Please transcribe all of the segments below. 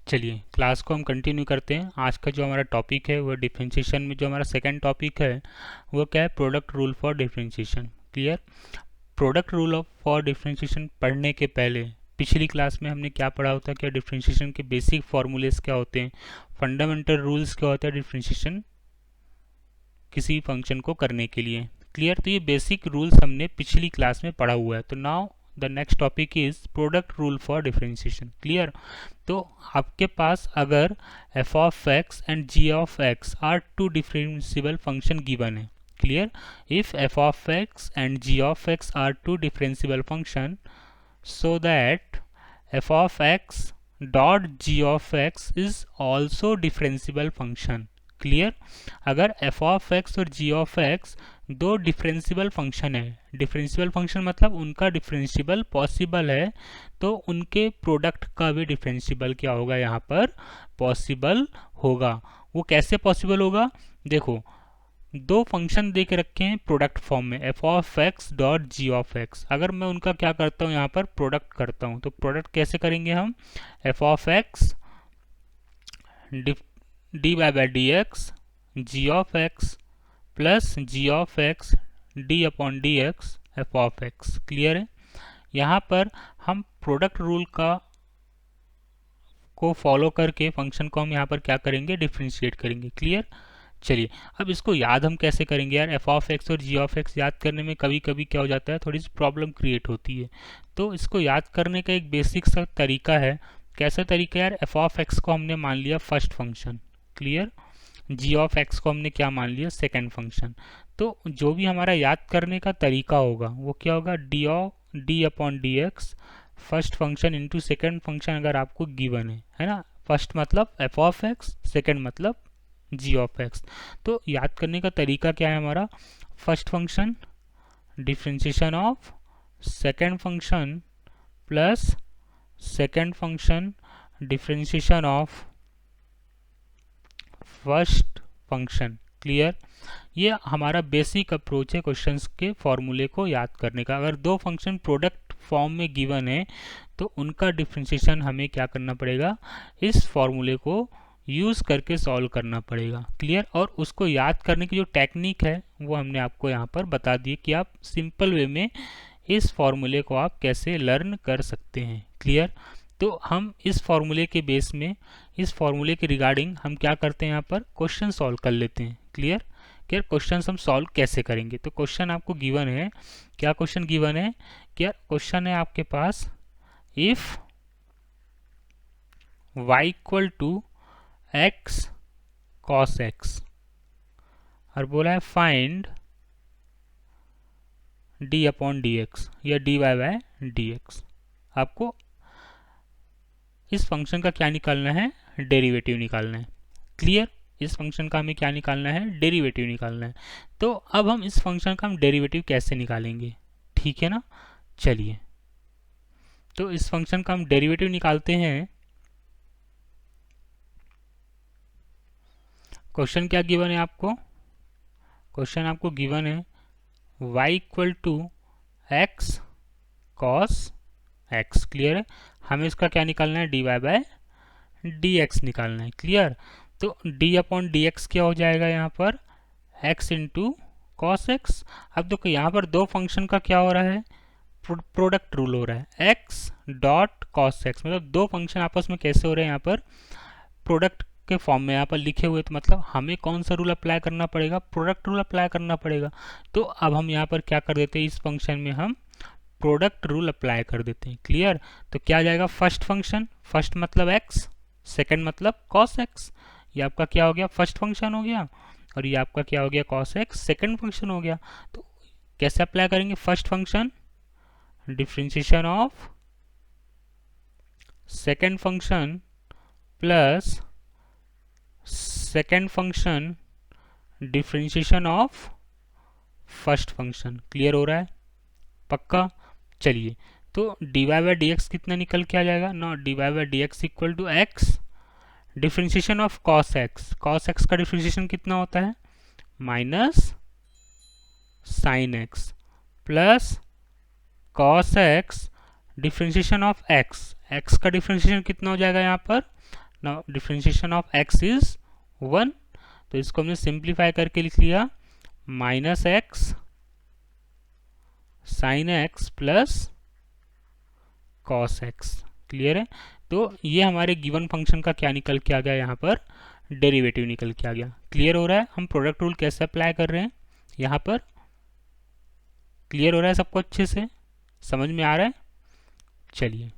चलिए क्लास को हम कंटिन्यू करते हैं। आज का जो हमारा टॉपिक है वो डिफरेंशिएशन में जो हमारा सेकंड टॉपिक है वो क्या है, product rule for differentiation. Clear. Product rule of for differentiation पढ़ने के पहले पिछली क्लास में हमने क्या पढ़ा होता है, क्या डिफरेंशिएशन के बेसिक फॉर्मूलेस क्या होते हैं, फंडामेंटल रूल्स क्या होता है डिफरेंशिएशन किसी फंक्शन को करने के लिए। क्लियर। तो ये बेसिक रूल्स हमने पिछली क्लास में पढ़ा हुआ है। तो now the next topic is product rule for differentiation. Clear. तो आपके पास अगर F of X and G of X are two differentiable function given है। Clear. If F of X and G of X are two differentiable function so that f of x dot g of x is also differentiable function। Clear. अगर f of x और g of x दो differentiable function है, differentiable function मतलब उनका differentiable possible है, तो उनके product का भी डिफरेंशियबल क्या होगा, यहाँ पर पॉसिबल होगा। वो कैसे पॉसिबल होगा, देखो दो फंक्शन दे के रखे हैं प्रोडक्ट फॉर्म में, F of x dot G of x. अगर मैं उनका क्या करता हूँ, यहाँ पर प्रोडक्ट करता हूँ, तो प्रोडक्ट कैसे करेंगे हम, F of X D by D X G of X plus G of X D upon D X F of X. Clear है। यहाँ पर हम प्रोडक्ट रूल को फॉलो करके फंक्शन को हम यहाँ पर क्या करेंगे, डिफ्रेंशिएट करेंगे। क्लियर। चलिए अब इसको याद हम कैसे करेंगे यार, एफ ऑफ एक्स और जी ऑफ एक्स याद करने में कभी कभी क्या हो जाता है, थोड़ी सी प्रॉब्लम क्रिएट होती है। तो इसको याद करने का एक बेसिक सा तरीका है। कैसा तरीका यार, एफ ऑफ एक्स को हमने मान लिया first function. Clear. G of x को हमने क्या मान लिया, सेकेंड फंक्शन। तो जो भी हमारा याद करने का तरीका होगा वो क्या होगा, D upon D x first function into second function अगर आपको गिवन है ना। फर्स्ट मतलब एफ ऑफ एक्स, सेकेंड मतलब जी ऑफ एक्स। तो याद करने का तरीका क्या है हमारा, first function differentiation of second function plus second function differentiation of first function. Clear. ये हमारा बेसिक अप्रोच है क्वेश्चंस के फॉर्मूले को याद करने का। अगर दो फंक्शन प्रोडक्ट फॉर्म में गिवन है तो उनका डिफरेंशिएशन हमें क्या करना पड़ेगा, इस फॉर्मूले को यूज़ करके सॉल्व करना पड़ेगा। क्लियर। और उसको याद करने की जो टेक्निक है वो हमने आपको यहाँ पर बता दी कि आप सिंपल वे में इस फॉर्मूले को आप कैसे लर्न कर सकते हैं। क्लियर। तो हम इस फॉर्मूले के बेस में, इस फॉर्मूले के रिगार्डिंग हम क्या करते हैं, यहाँ पर क्वेश्चन सॉल्व कर लेते हैं। क्लियर। क्या क्वेश्चन हम सॉल्व कैसे करेंगे, तो क्वेश्चन आपको गिवन है, क्या क्वेश्चन गिवन है, क्या क्वेश्चन है आपके पास, if y equal to x cos x और बोला है find d upon D X या dy बाय डी एक्स। आपको इस फंक्शन का क्या निकालना है, डेरिवेटिव निकालना है। क्लियर। इस फंक्शन का हमें क्या निकालना है, डेरिवेटिव निकालना है। तो अब हम इस फंक्शन का हम डेरिवेटिव कैसे निकालेंगे, ठीक है ना। चलिए तो इस फंक्शन का हम डेरिवेटिव निकालते हैं। क्वेश्चन क्या गिवन है आपको, क्वेश्चन आपको गिवन है y equal to x cos x. Clear है। हमें इसका क्या निकालना है, d y by D x निकालना है। क्लियर। तो d अपॉन डी एक्स क्या हो जाएगा यहाँ पर, x इंटू कॉस एक्स। अब देखो यहाँ पर दो फंक्शन का क्या हो रहा है, प्रोडक्ट रूल हो रहा है, x डॉट कॉस एक्स। मतलब दो फंक्शन आपस में कैसे हो रहे हैं, यहाँ पर प्रोडक्ट के फॉर्म में यहाँ पर लिखे हुए। तो मतलब हमें कौन सा रूल अप्लाई करना पड़ेगा, प्रोडक्ट रूल अप्लाई करना पड़ेगा। तो अब हम यहाँ पर क्या कर देते हैं, इस फंक्शन में हम प्रोडक्ट रूल अप्लाई कर देते हैं। क्लियर। तो क्या आ जाएगा, फर्स्ट फंक्शन, फर्स्ट मतलब x, सेकंड मतलब cos x। ये आपका क्या हो गया, फर्स्ट फंक्शन हो गया, और ये आपका क्या हो गया, cos x सेकंड फंक्शन हो गया। तो कैसे अप्लाई करेंगे, first function differentiation of second function plus second function differentiation of first function. Clear हो रहा है, पक्का। चलिए तो d y by D x कितना निकल के आ जाएगा ना, d y by D x equal to x differentiation of cos x. Cos x का डिफरेंशिएशन कितना होता है, minus sine x plus cos x differentiation of x. X का डिफरेंशिएशन कितना हो जाएगा यहाँ पर, now differentiation of x is 1, तो इसको हमने सिंप्लीफाई करके लिख लिया -x sin x plus cos x। Clear है? तो ये हमारे गिवन फंक्शन का क्या निकल के आ गया, यहाँ पर डेरिवेटिव निकल के आ गया। क्लियर हो रहा है हम प्रोडक्ट रूल कैसे अप्लाई कर रहे हैं यहाँ पर? क्लियर हो रहा है सबको? अच्छे से समझ में आ रहा है? चलिए,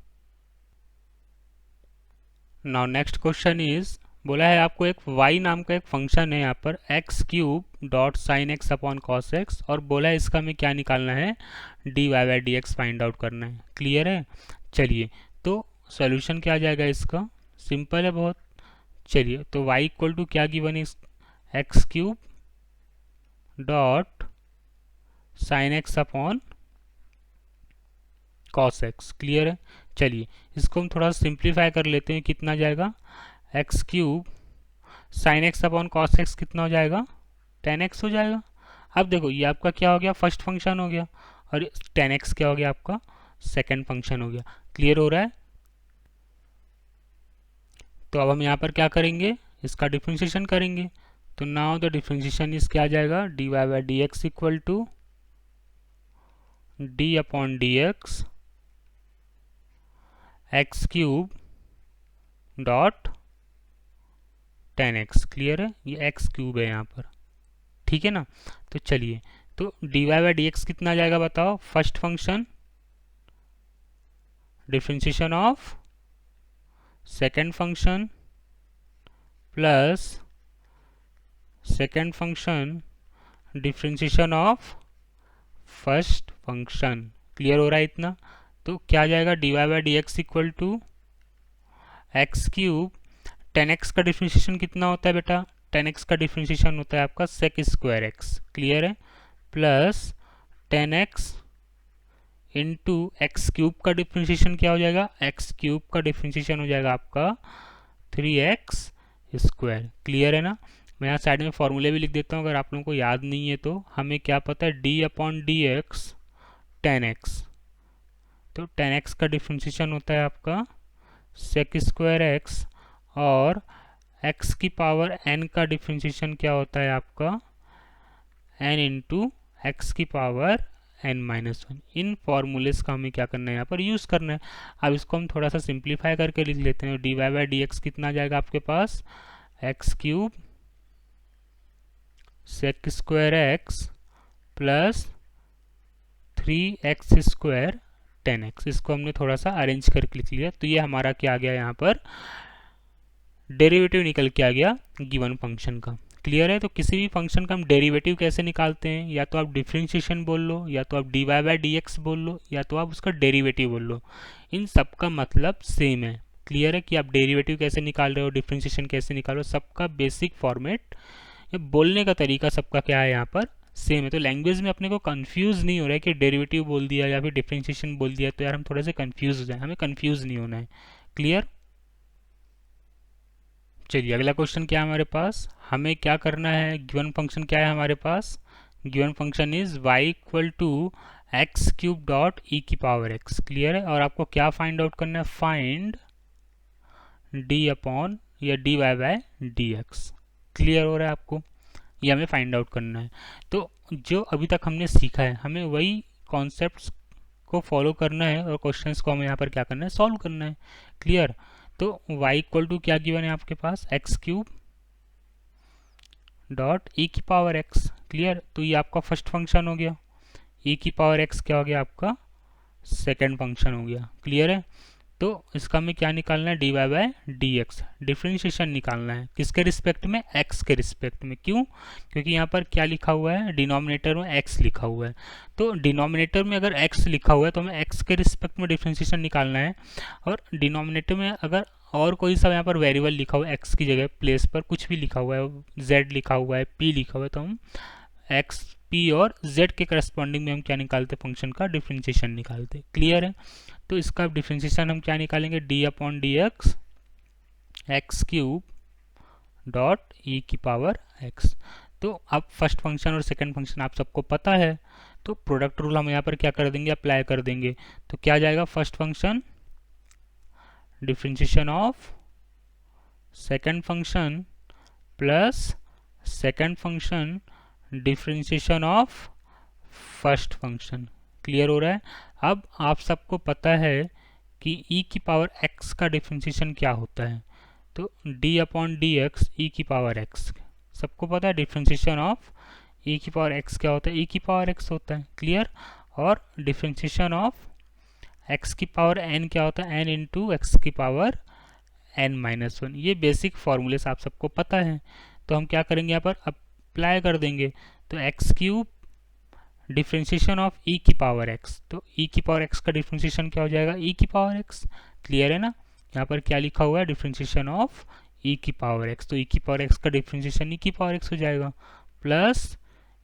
नाउ नेक्स्ट क्वेश्चन इज, बोला है आपको एक y नाम का एक फंक्शन है यहाँ पर x³ dot sine x upon cos x, और बोला है इसका हमें क्या निकालना है, dy/dx फाइंड आउट करना है। क्लियर है? चलिए, तो सॉल्यूशन क्या आ जाएगा इसका? सिंपल है बहुत। चलिए, तो y इक्वल टू क्या गिवन है, x³ dot sine x upon cos x. Clear है? चलिए, इसको हम थोड़ा सिंप्लीफाई कर लेते हैं। कितना जाएगा, x³ sine x upon cos x कितना हो जाएगा, 10x हो जाएगा। अब देखो ये आपका क्या हो गया, फर्स्ट फंक्शन हो गया, और 10x क्या हो गया आपका, सेकंड फंक्शन हो गया। क्लियर हो रहा है? तो अब हम यहाँ पर क्या करेंगे, इसका डिफ्रेंशिएशन करेंगे। तो नाउ द डिफ्रेंशिएशन इज क्या आ जाएगा, dy/dx equal to d upon dx x³ dot 10x। Clear है? ये x³ है यहाँ पर, ठीक है ना? तो चलिए, तो dy/dx कितना आ जाएगा बताओ, first function differentiation of second function plus second function differentiation of first function. Clear हो रहा है इतना? तो क्या आ जाएगा, dy/dx equal to x³, 10x का डिफ्रेंशिएशन कितना होता है बेटा, 10x का डिफ्रेंशिएशन होता है आपका sec² x। क्लियर है? प्लस 10x इंटू x³ का डिफ्रेंशिएशन क्या हो जाएगा, x³ का डिफ्रेंशिएशन हो जाएगा आपका 3x²। क्लियर है ना? मैं यहाँ साइड में फॉर्मूले भी लिख देता हूँ, अगर आप लोगों को याद नहीं है तो। हमें क्या पता है, d अपॉन dx 10x, तो 10x का डिफ्रेंशिएशन होता है आपका sec² x, और x की पावर n का डिफ्रेंशिएशन क्या होता है आपका, n इंटू एक्स की पावर n-1। इन फॉर्मूलेस का हमें क्या करना है, यहाँ पर यूज़ करना है। अब इसको हम थोड़ा सा सिंप्लीफाई करके लिख लेते हैं। dy/dx कितना आ जाएगा आपके पास, x³ sec² x plus 3x² 10x। इसको हमने थोड़ा सा अरेंज करके लिख लिया। तो ये हमारा क्या आ गया, यहाँ पर डेरिवेटिव निकल के आ गया गिवन फंक्शन का। क्लियर है? तो किसी भी फंक्शन का हम डेरिवेटिव कैसे निकालते हैं, या तो आप डिफ्रेंशिएशन बोल लो, या तो आप dy/dx बोल लो, या तो आप उसका डेरिवेटिव बोल लो, इन सब का मतलब सेम है। क्लियर है कि आप डेरिवेटिव कैसे निकाल रहे हो, डिफ्रेंशिएशन कैसे निकाल रहे हो, सबका बेसिक फॉर्मेट या बोलने का तरीका सबका क्या है, यहाँ पर सेम है। तो लैंग्वेज में अपने को कंफ्यूज नहीं हो रहा है कि डेरिवेटिव बोल दिया या फिर डिफ्रेंशिएशन बोल दिया तो यार हम थोड़े से कंफ्यूज हो जाए, हमें कंफ्यूज नहीं होना है। क्लियर? चलिए, अगला क्वेश्चन क्या है हमारे पास, हमें क्या करना है, गिवन फंक्शन क्या है हमारे पास, given function is y equal to x³ dot e की पावर x। क्लियर है? और आपको क्या फाइंड आउट करना है, फाइंड d अपॉन या dy/dx। क्लियर हो रहा है आपको? ये हमें फाइंड आउट करना है। तो जो अभी तक हमने सीखा है हमें वही कॉन्सेप्ट्स को फॉलो करना है, और क्वेश्चंस को हमें यहाँ पर क्या करना है, सॉल्व करना है। क्लियर? तो y इक्वल टू क्या गिवन है आपके पास, x³ डॉट e की पावर x। क्लियर? तो ये आपका फर्स्ट फंक्शन हो गया, e की पावर x क्या हो गया आपका, सेकेंड फंक्शन हो गया। क्लियर है? तो इसका हमें क्या निकालना है, dy/dx, डिफ्रेंशिएशन निकालना है। किसके रिस्पेक्ट में, x के रिस्पेक्ट में। क्यों? क्योंकि यहाँ पर क्या लिखा हुआ है, डिनोमिनेटर में x लिखा हुआ है। तो डिनोमिनेटर में अगर x लिखा हुआ है तो हमें x के रिस्पेक्ट में डिफ्रेंशिएशन निकालना है, और डिनोमिनेटर में अगर और कोई सा यहाँ पर वेरिएबल लिखा हुआ है, x की जगह प्लेस पर कुछ भी लिखा हुआ है, z लिखा हुआ है, p लिखा हुआ है, तो हम x, p और z के करस्पॉन्डिंग में हम क्या निकालते, फंक्शन का डिफ्रेंशिएशन निकालते। क्लियर है? तो इसका डिफ्रेंशिएशन हम क्या निकालेंगे, d upon dx x³ dot e की पावर x। तो अब फर्स्ट फंक्शन और सेकंड फंक्शन आप सबको पता है, तो प्रोडक्ट रूल हम यहाँ पर क्या कर देंगे, अप्लाई कर देंगे। तो क्या आ जाएगा, first function differentiation of second function plus second function differentiation of first function. Clear हो रहा है? अब आप सबको पता है कि e की पावर x का डिफरेंशिएशन क्या होता है, तो d अपॉन डी एक्स ई की पावर x। सबको पता है डिफरेंशिएशन ऑफ e की पावर x क्या होता है, e की पावर x होता है। क्लियर? और डिफरेंशिएशन ऑफ x की पावर n क्या होता है, n इंटू एक्स की पावर n-1। ये बेसिक फॉर्मूले से आप सबको पता है, तो हम क्या करेंगे यहाँ पर अप्लाई कर देंगे। तो x cube differentiation of e की पावर x, तो e की पावर x का डिफ्रेंशिएशन क्या हो जाएगा, e की पावर x। क्लियर है ना? यहाँ पर क्या लिखा हुआ है, डिफ्रेंशिएशन ऑफ e की पावर x, तो e की पावर x का डिफ्रेंशिएशन e की पावर x हो जाएगा, प्लस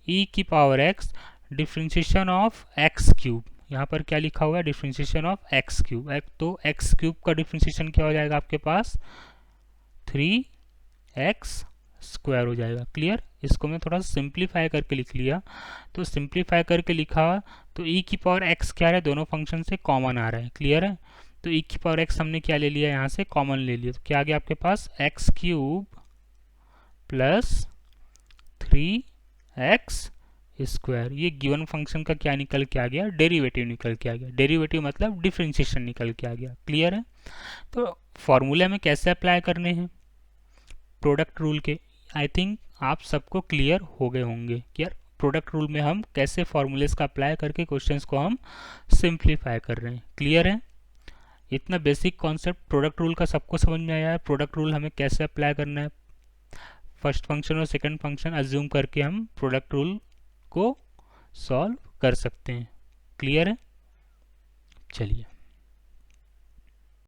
e की power x differentiation of x cube. यहाँ पर क्या लिखा हुआ है, डिफ्रेंशिएशन ऑफ x क्यूब। तो x क्यूब का डिफ्रेंशिएशन क्या हो जाएगा आपके पास, 3x स्क्वायर हो जाएगा। क्लियर? इसको मैं थोड़ा सिंप्लीफाई करके लिख लिया, तो सिंप्लीफाई करके लिखा तो e की पावर x क्या है, दोनों फंक्शन से कॉमन आ रहा है। क्लियर है? तो e की पावर x हमने क्या ले लिया, यहाँ से कॉमन ले लिया, तो क्या आ गया आपके पास, x cube plus 3x square. ये गिवन फंक्शन का क्या निकल के आ गया, डेरिवेटिव निकल के आ गया। डेरिवेटिव मतलब डिफरेंशिएशन निकल के आ गया। क्लियर है? तो फॉर्मूले में कैसे अप्लाई करने हैं प्रोडक्ट रूल के, आई थिंक आप सबको क्लियर हो गए होंगे कि यार प्रोडक्ट रूल में हम कैसे फॉर्मूलेस का अप्लाई करके क्वेश्चंस को हम सिंप्लीफाई कर रहे हैं। क्लियर है? इतना बेसिक कॉन्सेप्ट प्रोडक्ट रूल का सबको समझ में आया है। प्रोडक्ट रूल हमें कैसे अप्लाई करना है, फर्स्ट फंक्शन और सेकंड फंक्शन अज्यूम करके हम प्रोडक्ट रूल को सॉल्व कर सकते हैं। क्लियर है? चलिए